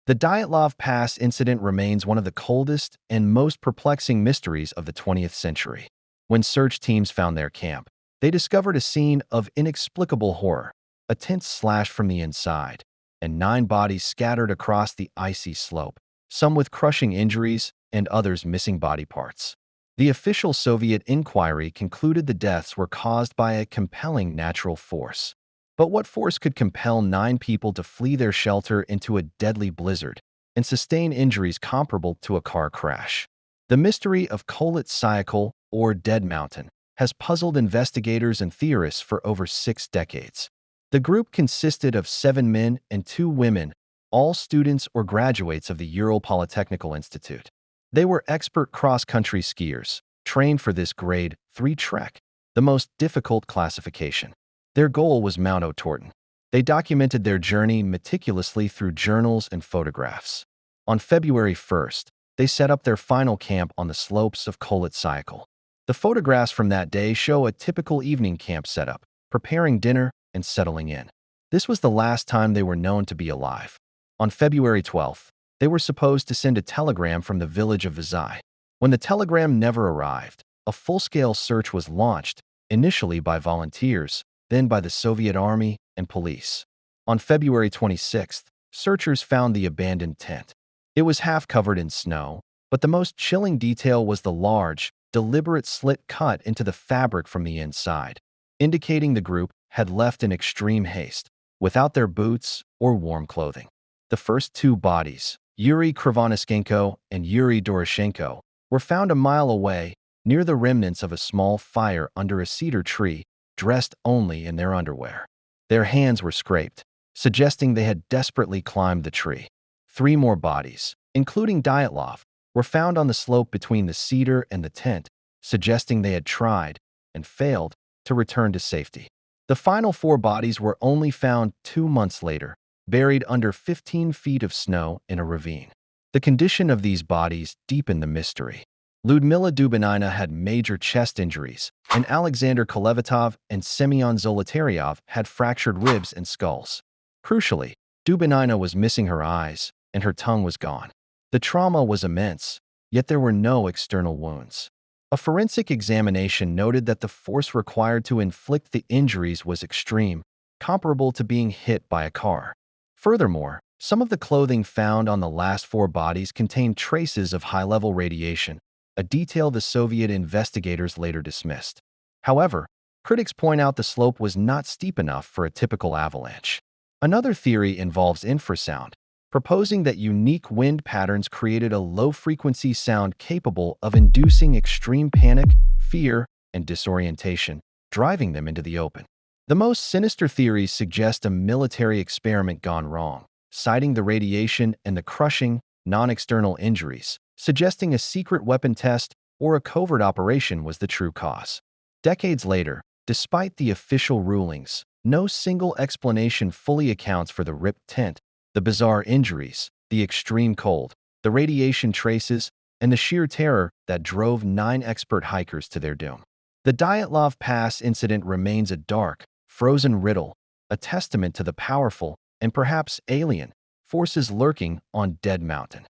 The Dyatlov Pass incident remains one of the coldest and most perplexing mysteries of the 20th century. When search teams found their camp, they discovered a scene of inexplicable horror, a tent slashed from the inside, and 9 bodies scattered across the icy slope, some with crushing injuries and others missing body parts. The official Soviet inquiry concluded the deaths were caused by a compelling natural force. But what force could compel 9 people to flee their shelter into a deadly blizzard and sustain injuries comparable to a car crash? The mystery of Kholat Syakhl, or Dead Mountain, has puzzled investigators and theorists for over 6 decades. The group consisted of 7 men and 2 women, all students or graduates of the Ural Polytechnical Institute. They were expert cross-country skiers, trained for this Grade 3 trek, the most difficult classification. Their goal was Mount Otorten. They documented their journey meticulously through journals and photographs. On February 1st, they set up their final camp on the slopes of Kholat Syakhl. The photographs from that day show a typical evening camp setup, preparing dinner and settling in. This was the last time they were known to be alive. On February 12th, they were supposed to send a telegram from the village of Vizai. When the telegram never arrived, a full-scale search was launched, initially by volunteers, then by the Soviet Army and police. On February 26th, searchers found the abandoned tent. It was half covered in snow, but the most chilling detail was the large, deliberate slit cut into the fabric from the inside, indicating the group had left in extreme haste, without their boots or warm clothing. The first 2 bodies, Yuri Krivonischenko and Yuri Doroshenko, were found a mile away, near the remnants of a small fire under a cedar tree, dressed only in their underwear. Their hands were scraped, suggesting they had desperately climbed the tree. 3 more bodies, including Dyatlov, were found on the slope between the cedar and the tent, suggesting they had tried, and failed, to return to safety. The final 4 bodies were only found 2 months later, buried under 15 feet of snow in a ravine. The condition of these bodies deepened the mystery. Lyudmila Dubinina had major chest injuries, and Alexander Kolevatov and Semyon Zolotaryov had fractured ribs and skulls. Crucially, Dubinina was missing her eyes, and her tongue was gone. The trauma was immense, yet there were no external wounds. A forensic examination noted that the force required to inflict the injuries was extreme, comparable to being hit by a car. Furthermore, some of the clothing found on the last 4 bodies contained traces of high-level radiation, a detail the Soviet investigators later dismissed. However, critics point out the slope was not steep enough for a typical avalanche. Another theory involves infrasound, proposing that unique wind patterns created a low-frequency sound capable of inducing extreme panic, fear, and disorientation, driving them into the open. The most sinister theories suggest a military experiment gone wrong, citing the radiation and the crushing, non-external injuries, suggesting a secret weapon test or a covert operation was the true cause. Decades later, despite the official rulings, no single explanation fully accounts for the ripped tent, the bizarre injuries, the extreme cold, the radiation traces, and the sheer terror that drove 9 expert hikers to their doom. The Dyatlov Pass incident remains a dark, frozen riddle, a testament to the powerful, and perhaps alien, forces lurking on Dead Mountain.